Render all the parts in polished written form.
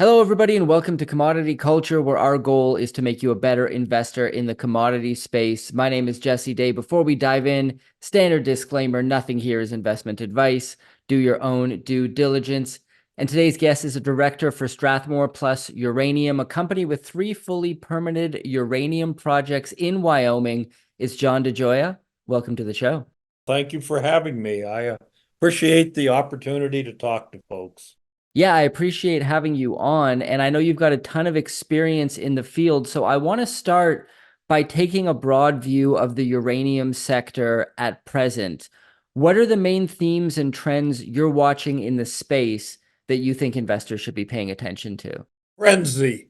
Hello, everybody, and welcome to Commodity Culture, where our goal is to make you a better investor in the commodity space. My name is Jesse Day. Before we dive in, standard disclaimer, nothing here is investment advice. Do your own due diligence. And today's guest is a director for Strathmore Plus Uranium, a company with 3 fully permitted uranium projects in Wyoming. It's John DeJoia. Welcome to the show. Thank you for having me. I appreciate the opportunity to talk to folks. Yeah, I appreciate having you on. And I know you've got a ton of experience in the field. So I want to start by taking a broad view of the uranium sector at present. What are the main themes and trends you're watching in the space that you think investors should be paying attention to? Frenzy.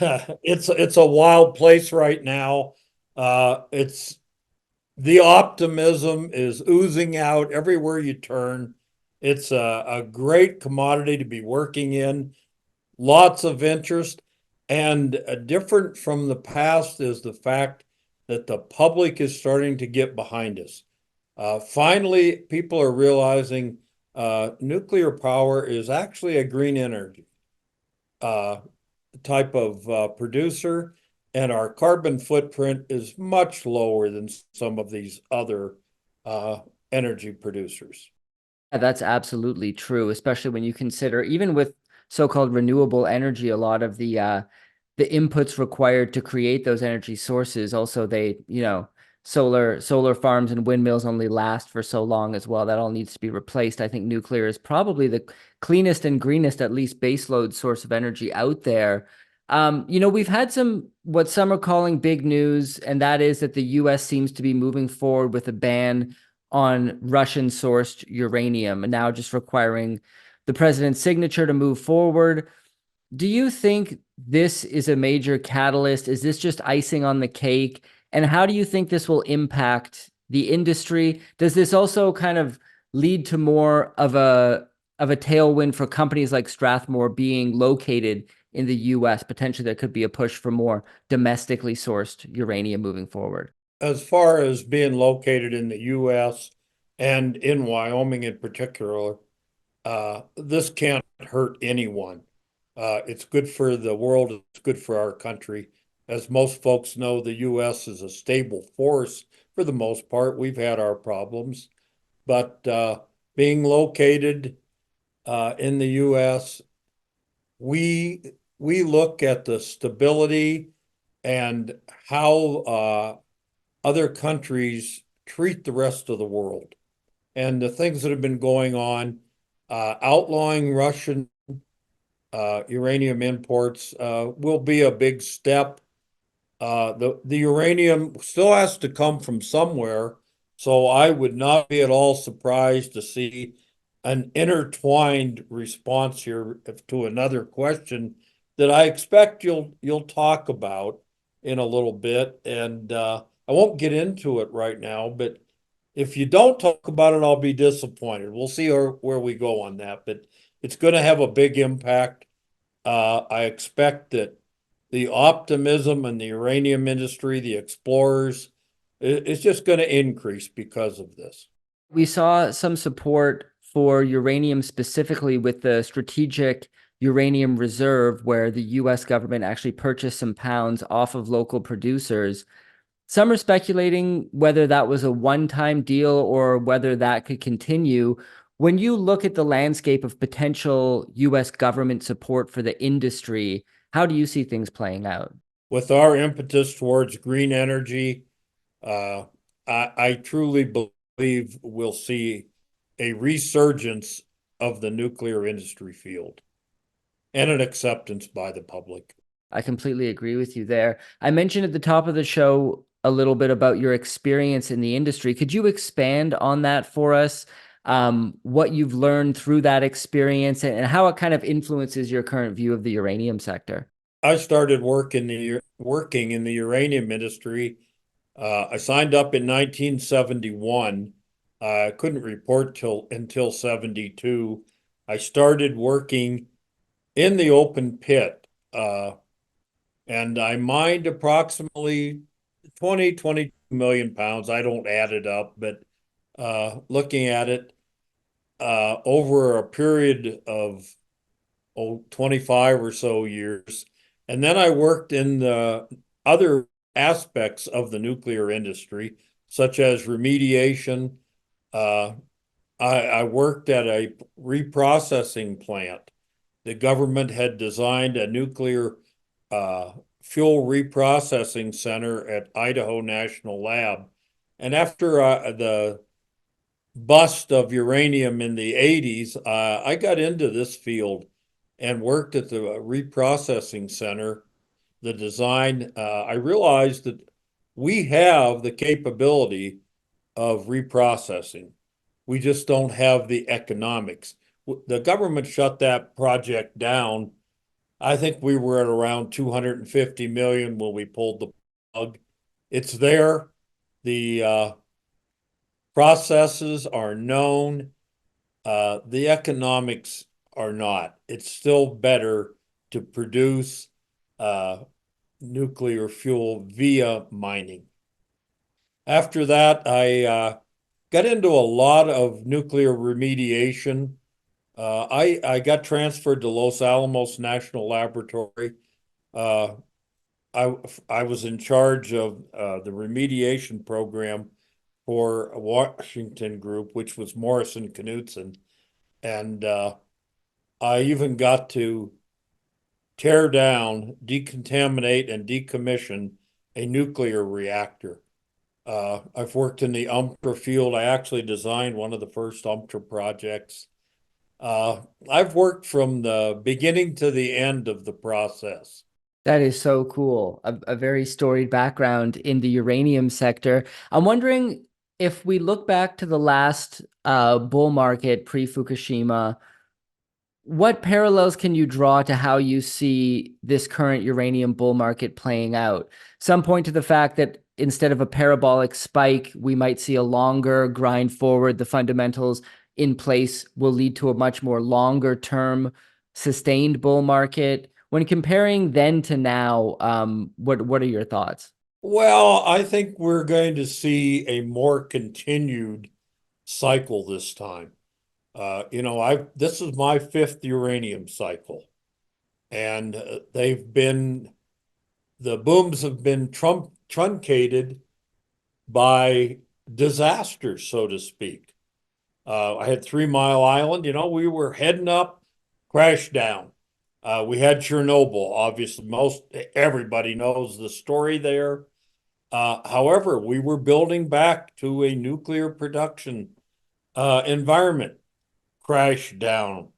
It's a wild place right now. It's the optimism is oozing out everywhere you turn. It's a great commodity to be working in. Lots of interest, and different from the past is the fact that the public is starting to get behind us. Finally, people are realizing nuclear power is actually a green energy uh, type of producer, and our carbon footprint is much lower than some of these other uh, energy producers. Yeah, that's absolutely true, especially when you consider, even with so-called renewable energy, a lot of the inputs required to create those energy sources. Also, solar farms and windmills only last for so long as well. That all needs to be replaced. I think nuclear is probably the cleanest and greenest, at least baseload source of energy out there. We've had what some are calling big news, and that is that the US seems to be moving forward with a ban on Russian sourced uranium, and now just requiring the president's signature to move forward. Do you think this is a major catalyst? Is this just icing on the cake? And how do you think this will impact the industry? Does this also kind of lead to more of a tailwind for companies like Strathmore being located in the US? Potentially there could be a push for more domestically sourced uranium moving forward. As far as being located in the US and in Wyoming in particular, this can't hurt anyone. It's good for the world, it's good for our country. As most folks know, the US is a stable force for the most part. We've had our problems, but being located in the US, we look at the stability and how other countries treat the rest of the world. And the things that have been going on, outlawing Russian uranium imports will be a big step. The uranium still has to come from somewhere, so I would not be at all surprised to see an intertwined response here to another question that I expect you'll talk about in a little bit, and I won't get into it right now, but if you don't talk about it, I'll be disappointed. We'll see where we go on that, but it's going to have a big impact. I expect that the optimism in the uranium industry, the explorers, is just going to increase because of this. We saw some support for uranium specifically with the strategic uranium reserve, where the US government actually purchased some pounds off of local producers. Some are speculating whether that was a one-time deal or whether that could continue. When you look at the landscape of potential US government support for the industry, how do you see things playing out? With our impetus towards green energy, uh, I truly believe we'll see a resurgence of the nuclear industry field and an acceptance by the public. I completely agree with you there. I mentioned at the top of the show a little bit about your experience in the industry. Could you expand on that for us? What you've learned through that experience and how it kind of influences your current view of the uranium sector? I started working in the uranium industry. I signed up in 1971. I couldn't report until 72. I started working in the open pit, and I mined approximately 22 million pounds. I don't add it up, but looking at it over a period of 25 or so years. And then I worked in the other aspects of the nuclear industry, such as remediation. Uh, I worked at a reprocessing plant. The government had designed a nuclear uh, fuel reprocessing center at Idaho National Lab. And after the bust of uranium in the 80s, I got into this field and worked at the reprocessing center, the design. I realized that we have the capability of reprocessing. We just don't have the economics. The government shut that project down. I think we were at around 250 million when we pulled the plug. It's there. The processes are known. The economics are not. It's still better to produce uh, nuclear fuel via mining. After that, I got into a lot of nuclear remediation. I got transferred to Los Alamos National Laboratory. Uh, I was in charge of the remediation program for a Washington group, which was Morrison Knudsen. And I even got to tear down, decontaminate, and decommission a nuclear reactor. I've worked in the UMTRA field. I actually designed one of the first UMTRA projects. I've worked from the beginning to the end of the process. That is so cool. A very storied background in the uranium sector. I'm wondering if we look back to the last bull market pre-Fukushima, what parallels can you draw to how you see this current uranium bull market playing out? Some point to the fact that instead of a parabolic spike, we might see a longer grind forward. The fundamentals in place will lead to a much more longer term sustained bull market. When comparing then to now, what are your thoughts? Well, I think we're going to see a more continued cycle this time. I this is my fifth uranium cycle, and the booms have been truncated by disasters, so to speak. I had 3 Mile Island. We were heading up, crashed down. We had Chernobyl. Obviously, most everybody knows the story there. However, we were building back to a nuclear production environment. Crashed down.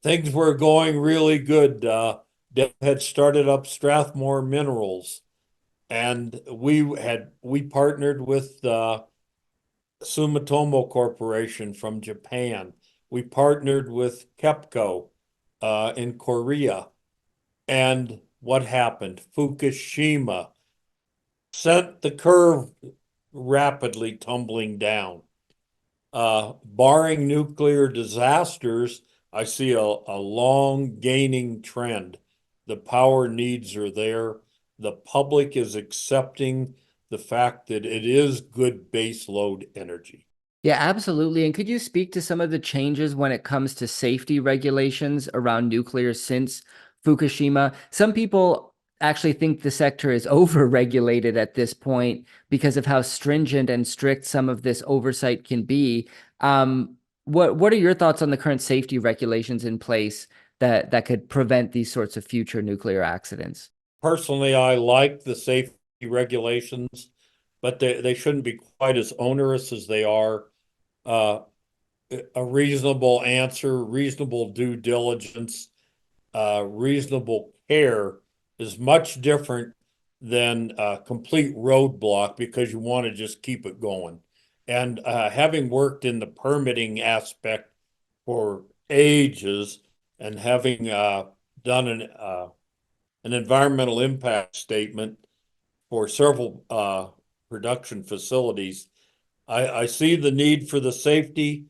Things were going really good. They had started up Strathmore Minerals, and we partnered with Sumitomo Corporation from Japan. We partnered with KEPCO in Korea. And what happened? Fukushima sent the curve rapidly tumbling down. Barring nuclear disasters, I see a long gaining trend. The power needs are there. The public is accepting the fact that it is good base load energy. Yeah, absolutely. And could you speak to some of the changes when it comes to safety regulations around nuclear since Fukushima? Some people actually think the sector is over-regulated at this point because of how stringent and strict some of this oversight can be. What are your thoughts on the current safety regulations in place that could prevent these sorts of future nuclear accidents? Personally, I like the safety regulations, but they shouldn't be quite as onerous as they are. Uh, a reasonable answer, reasonable due diligence, reasonable care is much different than a complete roadblock because you want to just keep it going. And having worked in the permitting aspect for ages and having done an environmental impact statement for several production facilities, I see the need for the safety,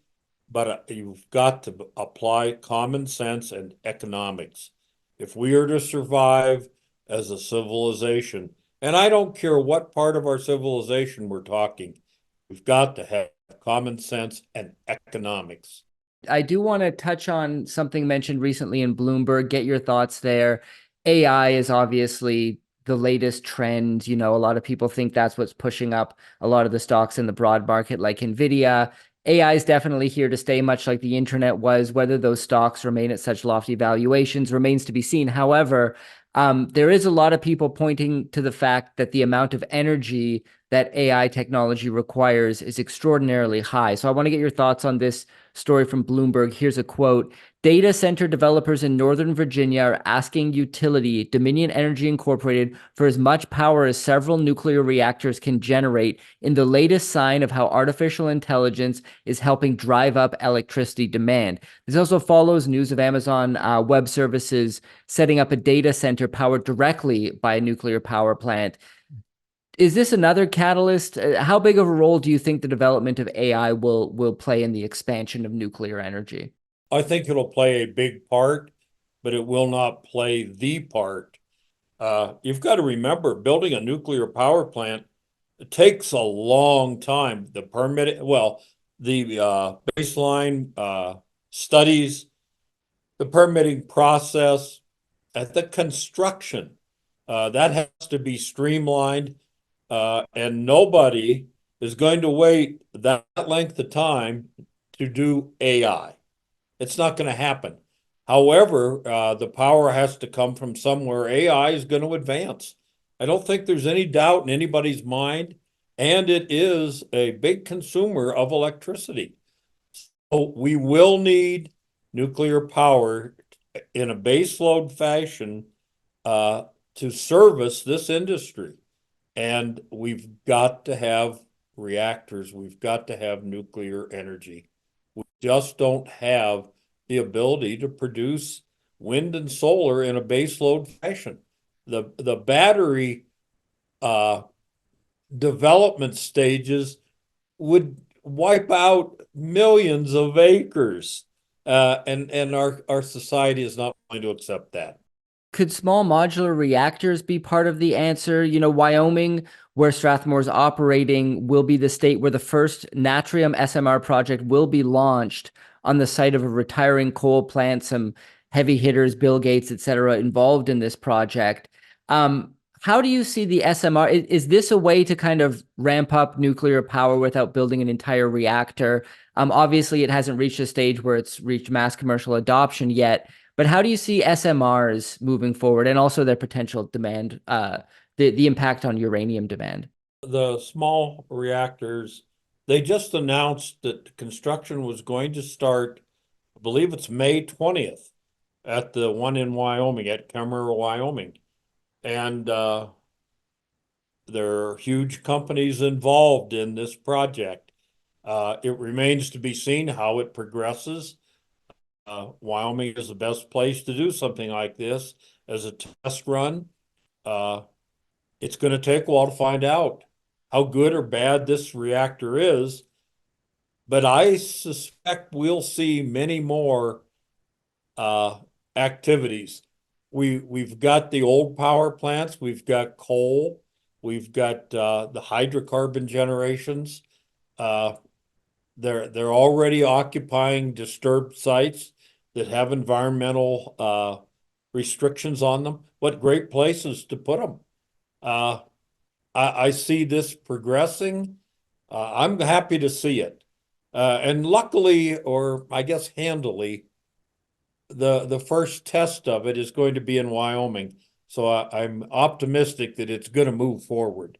but you've got to apply common sense and economics. If we are to survive as a civilization, and I don't care what part of our civilization we're talking, we've got to have common sense and economics. I do want to touch on something mentioned recently in Bloomberg, get your thoughts there. AI is obviously the latest trend. You know, a lot of people think that's what's pushing up a lot of the stocks in the broad market, like Nvidia. AI is definitely here to stay, much like the internet was. Whether those stocks remain at such lofty valuations remains to be seen. However, there is a lot of people pointing to the fact that the amount of energy that AI technology requires is extraordinarily high. So I want to get your thoughts on this story from Bloomberg. Here's a quote. Data center developers in Northern Virginia are asking utility Dominion Energy Incorporated for as much power as several nuclear reactors can generate in the latest sign of how artificial intelligence is helping drive up electricity demand. This also follows news of Amazon Web Services setting up a data center powered directly by a nuclear power plant. Is this another catalyst? How big of a role do you think the development of AI will play in the expansion of nuclear energy? I think it'll play a big part, but it will not play the part. You've got to remember, building a nuclear power plant, it takes a long time. The permit, well, the baseline studies, the permitting process, at the construction, that has to be streamlined, and nobody is going to wait that length of time to do AI. It's not going to happen. However, the power has to come from somewhere. AI is going to advance. I don't think there's any doubt in anybody's mind, and it is a big consumer of electricity. So we will need nuclear power in a baseload fashion to service this industry. And we've got to have reactors. We've got to have nuclear energy. We just don't have the ability to produce wind and solar in a baseload fashion. The battery development stages would wipe out millions of acres, and our society is not going to accept that. Could small modular reactors be part of the answer? You know, Wyoming, where Strathmore's operating, will be the state where the first Natrium SMR project will be launched on the site of a retiring coal plant. Some heavy hitters, Bill Gates, et cetera, involved in this project. How do you see the SMR? Is this a way to kind of ramp up nuclear power without building an entire reactor? Obviously, it hasn't reached a stage where it's reached mass commercial adoption yet. But how do you see SMRs moving forward, and also their potential demand, the impact on uranium demand? The small reactors, they just announced that construction was going to start, I believe it's May 20th, at the one in Wyoming, at Kemmerer, Wyoming. And there are huge companies involved in this project. It remains to be seen how it progresses. Wyoming is the best place to do something like this as a test run. It's going to take a while to find out how good or bad this reactor is, but I suspect we'll see many more activities. We've got the old power plants, we've got coal, we've got the hydrocarbon generations. They're already occupying disturbed sites that have environmental restrictions on them. What great places to put them. I see this progressing. I'm happy to see it. And luckily, or I guess handily, the first test of it is going to be in Wyoming. So I'm optimistic that it's going to move forward.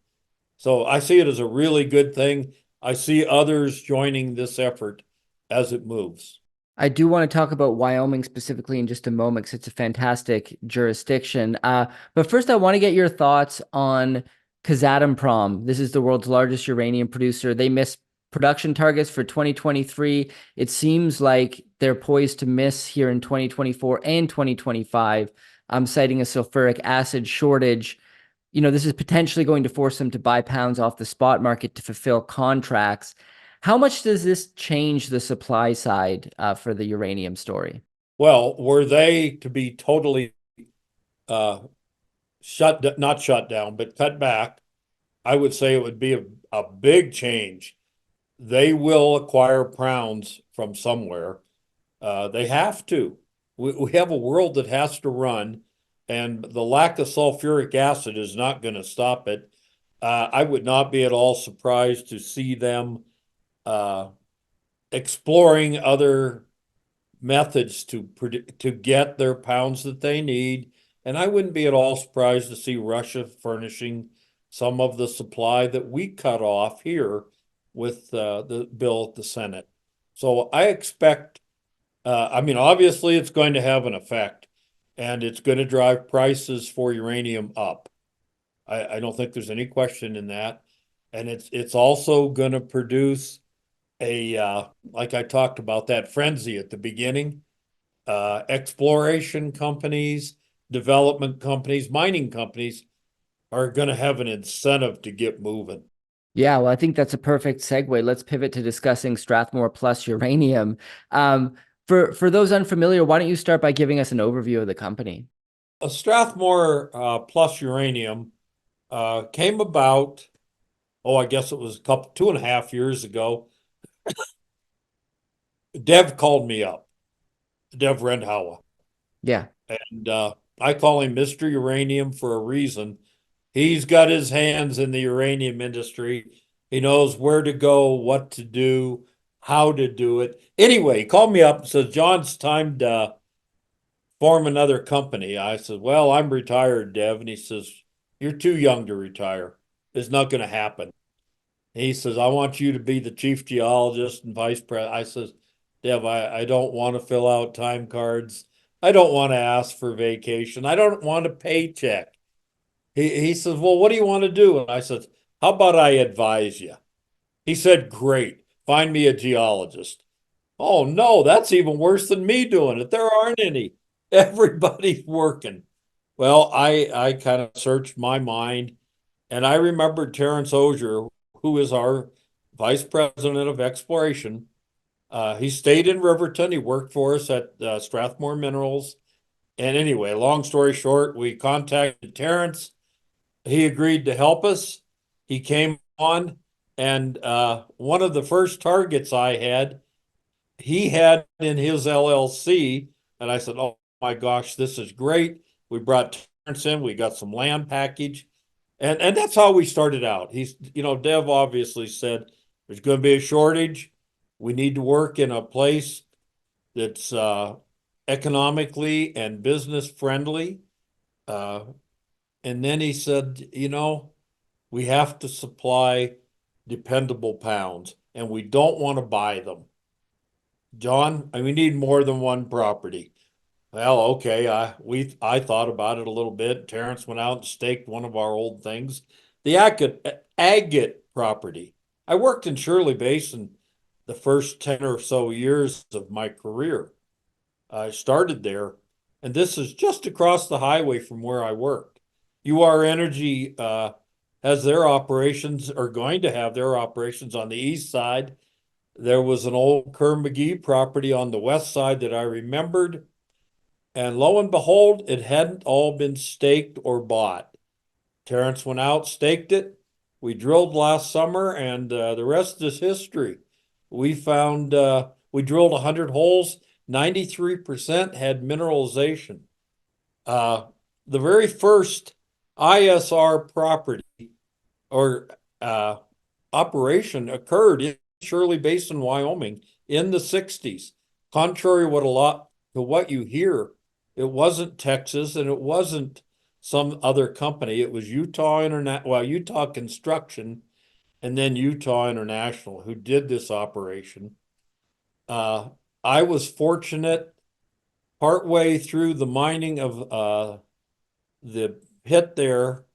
So I see it as a really good thing. I see others joining this effort as it moves. I do want to talk about Wyoming specifically in just a moment, because it's a fantastic jurisdiction. But first, I want to get your thoughts on Kazatomprom. This is the world's largest uranium producer. They missed production targets for 2023. It seems like they're poised to miss here in 2024 and 2025. I'm citing a sulfuric acid shortage. You know, this is potentially going to force them to buy pounds off the spot market to fulfill contracts. How much does this change the supply side for the uranium story? Well, were they to be totally uh, not shut down, but cut back, I would say it would be a big change. They will acquire pounds from somewhere. They have to. We have a world that has to run, and the lack of sulfuric acid is not going to stop it. I would not be at all surprised to see them uh, exploring other methods to get their pounds that they need. And I wouldn't be at all surprised to see Russia furnishing some of the supply that we cut off here with the bill at the Senate. So I expect, I mean, obviously it's going to have an effect and it's going to drive prices for uranium up. I don't think there's any question in that. And it's also going to produce a like I talked about that frenzy at the beginning. Exploration companies, development companies, mining companies are going to have an incentive to get moving. Yeah, well, I think that's a perfect segue. Let's pivot to discussing Strathmore Plus Uranium. For those unfamiliar, why don't you start by giving us an overview of the company? A Strathmore Plus Uranium came about, oh, I guess it was 2.5 years ago. Dev called me up, Dev Rendhauer, Yeah. and I call him Mr. Uranium for a reason. He's got his hands in the uranium industry. He knows where to go, what to do, how to do it. Anyway, he called me up and says, John, it's time to form another company. I said, well, I'm retired, Dev. And he says, you're too young to retire. It's not going to happen. He says, I want you to be the chief geologist and vice president. I says, Dev, I don't want to fill out time cards. I don't want to ask for vacation. I don't want a paycheck. He says, well, what do you want to do? And I said, how about I advise you? He said, great. Find me a geologist. Oh, no, that's even worse than me doing it. There aren't any. Everybody's working. Well, I kind of searched my mind and I remembered Terrence Osier, who is our vice president of exploration. He stayed in Riverton. He worked for us at Strathmore Minerals. And anyway, long story short, we contacted Terrence. He agreed to help us. He came on, and one of the first targets I had, he had in his LLC, and I said, "Oh my gosh, this is great." We brought Terrence in. We got some land package, and that's how we started out. Dev obviously said there's going to be a shortage. We need to work in a place that's economically and business friendly. Uh, and then he said, we have to supply dependable pounds and we don't want to buy them. John, we need more than one property. Well, okay, I thought about it a little bit. Terrence went out and staked one of our old things, the agate property. I worked in Shirley Basin the first 10 or so years of my career. I started there, and this is just across the highway from where I worked. UR Energy has their operations, are going to have their operations on the east side. There was an old Kerr McGee property on the west side that I remembered. And lo and behold, it hadn't all been staked or bought. Terrence went out, staked it. We drilled last summer, and the rest is history. We drilled 100 holes, 93% had mineralization. Uh, the very first ISR property or operation occurred in Shirley Basin, Wyoming in the 60s. Contrary to what you hear, it wasn't Texas and it wasn't some other company. It was Utah Construction and then Utah International who did this operation. I was fortunate partway through the mining of the pit there,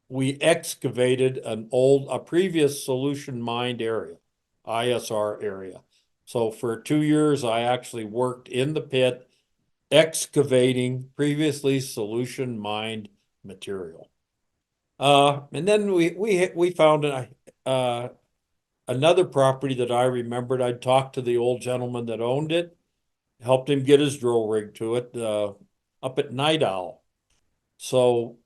we excavated a previous solution mined area, ISR area. So for 2 years, I actually worked in the pit excavating previously solution mined material. And then we found another property that I remembered. I talked to the old gentleman that owned it, helped him get his drill rig to it up at Night Owl. So,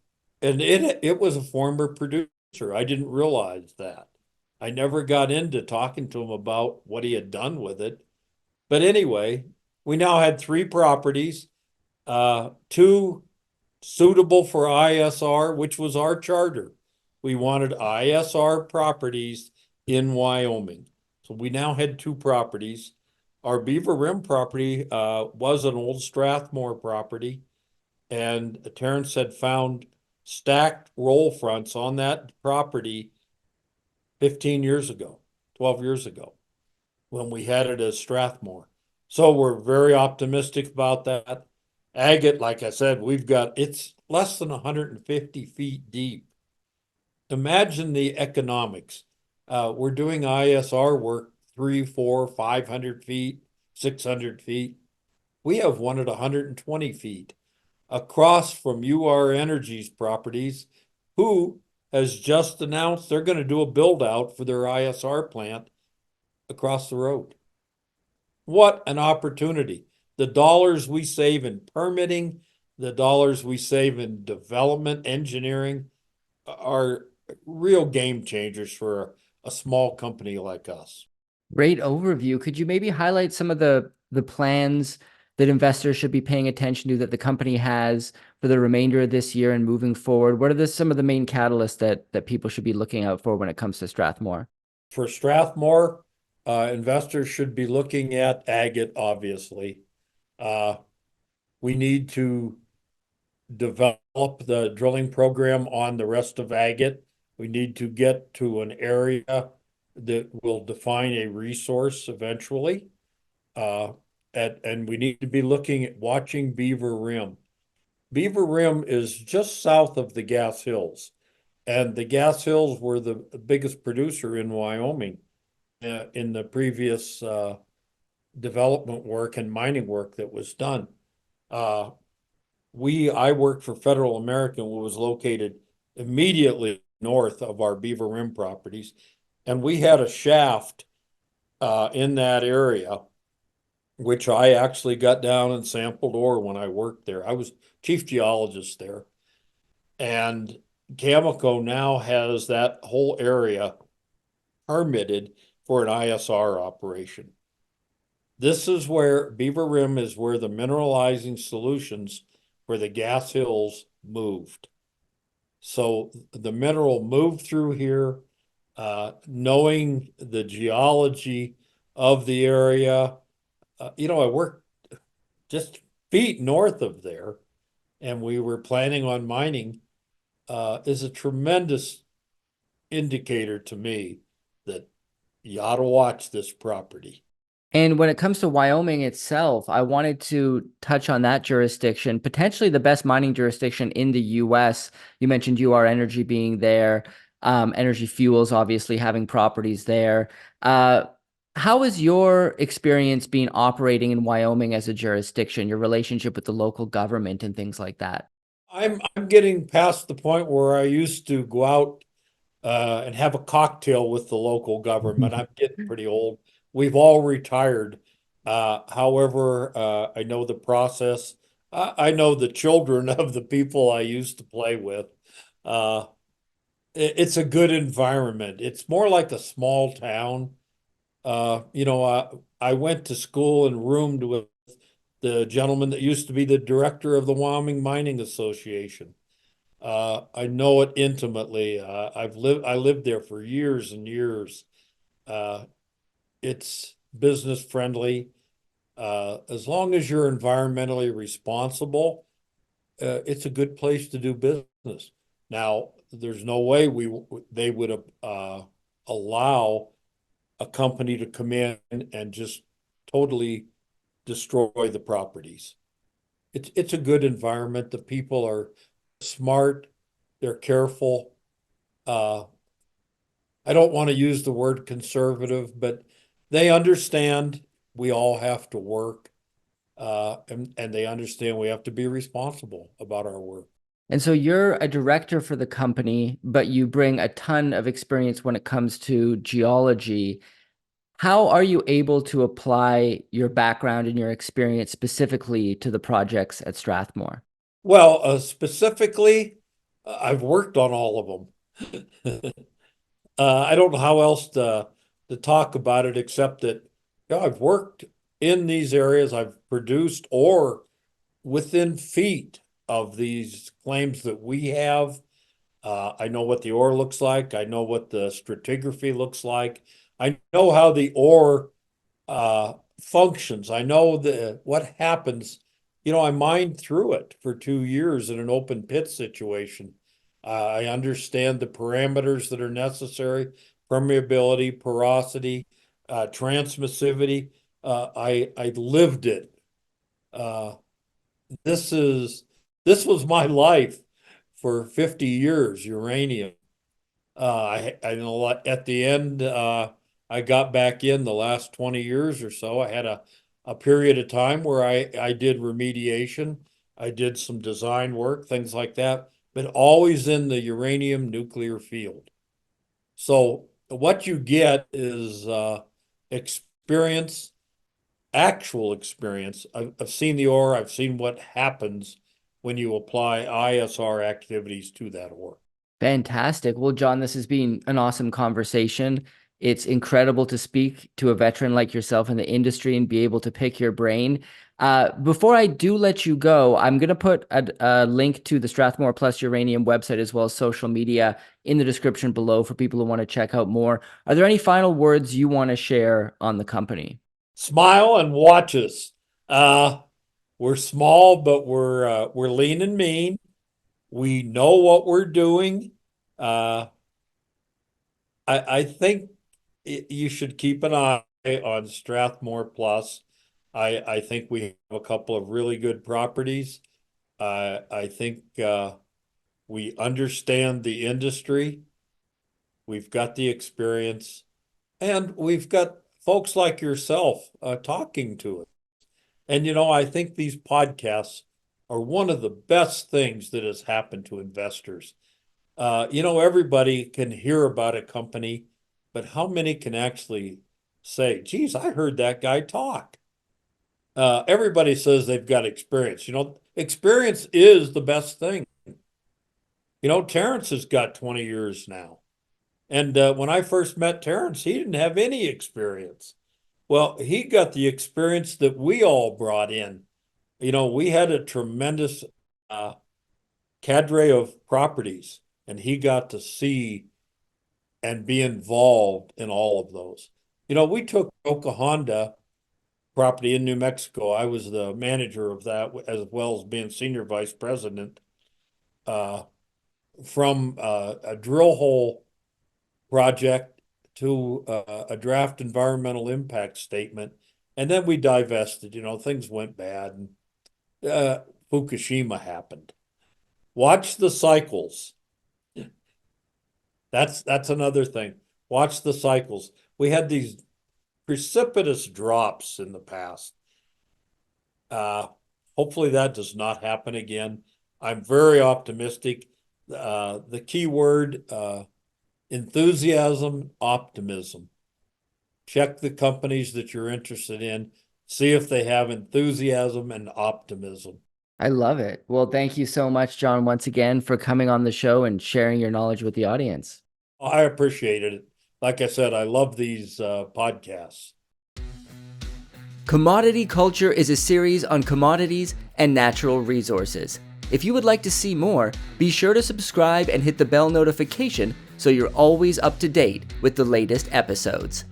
and it was a former producer. I didn't realize that. I never got into talking to him about what he had done with it. But anyway, we now had three properties, two suitable for ISR, which was our charter. We wanted ISR properties in Wyoming. So we now had two properties. Our Beaver Rim property was an old Strathmore property, and Terrence had found stacked roll fronts on that property 15 years ago, 12 years ago, when we had it as Strathmore. So we're very optimistic about that. Agate, like I said, it's less than 150 feet deep. Imagine the economics. We're doing ISR work 3, 4, 500 feet, 600 feet. We have one at 120 feet across from UR Energy's properties, who has just announced they're going to do a build out for their ISR plant across the road. What an opportunity. The dollars we save in permitting, the dollars we save in development, engineering are real game changers for a small company like us. Great overview. Could you maybe highlight some of the plans that investors should be paying attention to that the company has for the remainder of this year and moving forward? What are some of the main catalysts that people should be looking out for when it comes to Strathmore? For Strathmore, investors should be looking at agate, obviously. We need to develop the drilling program on the rest of agate. We need to get to an area that will define a resource eventually. And we need to be looking at watching Beaver Rim. Beaver Rim is just south of the Gas Hills, and the Gas Hills were the biggest producer in Wyoming in the previous development work and mining work that was done. I worked for Federal American, which was located immediately north of our Beaver Rim properties, and we had a shaft in that area, which I actually got down and sampled ore when I worked there. I was chief geologist there. And Cameco now has that whole area permitted for an ISR operation. This is where Beaver Rim is where the mineralizing solutions for the Gas Hills moved. So the mineral moved through here, knowing the geology of the area. I worked just feet north of there, and we were planning on mining, is a tremendous indicator to me that you ought to watch this property. And when it comes to Wyoming itself, I wanted to touch on that jurisdiction, potentially the best mining jurisdiction in the US. You mentioned UR Energy being there, Energy Fuels obviously having properties there. How has your experience been operating in Wyoming as a jurisdiction, your relationship with the local government and things like that? I'm getting past the point where I used to go out and have a cocktail with the local government. I'm getting pretty old. We've all retired. However, I know the process. I know the children of the people I used to play with. It's a good environment. It's more like a small town. I went to school and roomed with the gentleman that used to be the director of the Wyoming Mining Association. I know it intimately. I lived there for years and years. It's business friendly. As long as you're environmentally responsible, it's a good place to do business. Now, there's no way they would allow a company to come in and just totally destroy the properties. It's a good environment. The people are smart, they're careful. I don't want to use the word conservative, but they understand we all have to work, and they understand we have to be responsible about our work. And so you're a director for the company, but you bring a ton of experience when it comes to geology. How are you able to apply your background and your experience specifically to the projects at Strathmore? Well, specifically, I've worked on all of them. I don't know how else to talk about it except that I've worked in these areas. I've produced ore within feet of these claims that we have. I know what the ore looks like. I know what the stratigraphy looks like. I know how the ore functions. I know what happens. I mined through it for 2 years in an open pit situation. I understand the parameters that are necessary: permeability, porosity, transmissivity. I lived it. Uh, this is this was my life for 50 years, uranium. I know at the end, I got back in the last 20 years or so. I had a period of time where I did remediation. I did some design work, things like that, but always in the uranium nuclear field. So what you get is experience, actual experience. I've seen the ore. I've seen what happens when you apply ISR activities to that ore. Fantastic. Well, John, this has been an awesome conversation. It's incredible to speak to a veteran like yourself in the industry and be able to pick your brain. Before I do let you go, I'm going to put a link to the Strathmore Plus Uranium website as well as social media in the description below for people who want to check out more. Are there any final words you want to share on the company? Smile and watch us. We're small, but we're lean and mean. We know what we're doing. Uh, I think you should keep an eye on Strathmore Plus. I think we have a couple of really good properties. I think we understand the industry. We've got the experience, and we've got folks like yourself talking to us. And I think these podcasts are one of the best things that has happened to investors. Everybody can hear about a company, but how many can actually say, geez, I heard that guy talk? Everybody says they've got experience. Experience is the best thing. Terrence has got 20 years now. And when I first met Terrence, he didn't have any experience. Well, he got the experience that we all brought in. We had a tremendous cadre of properties, and he got to see and be involved in all of those. We took Honda property in New Mexico. I was the manager of that, as well as being senior vice president, from a drill hole project to a draft environmental impact statement. And then we divested. Things went bad, and Fukushima happened. Watch the cycles. That's another thing. Watch the cycles. We had these precipitous drops in the past. Hopefully that does not happen again. I'm very optimistic. The key word, enthusiasm, optimism. Check the companies that you're interested in. See if they have enthusiasm and optimism. I love it. Well, thank you so much, John, once again for coming on the show and sharing your knowledge with the audience. I appreciated it. Like I said, I love these podcasts. Commodity Culture is a series on commodities and natural resources. If you would like to see more, be sure to subscribe and hit the bell notification so you're always up to date with the latest episodes.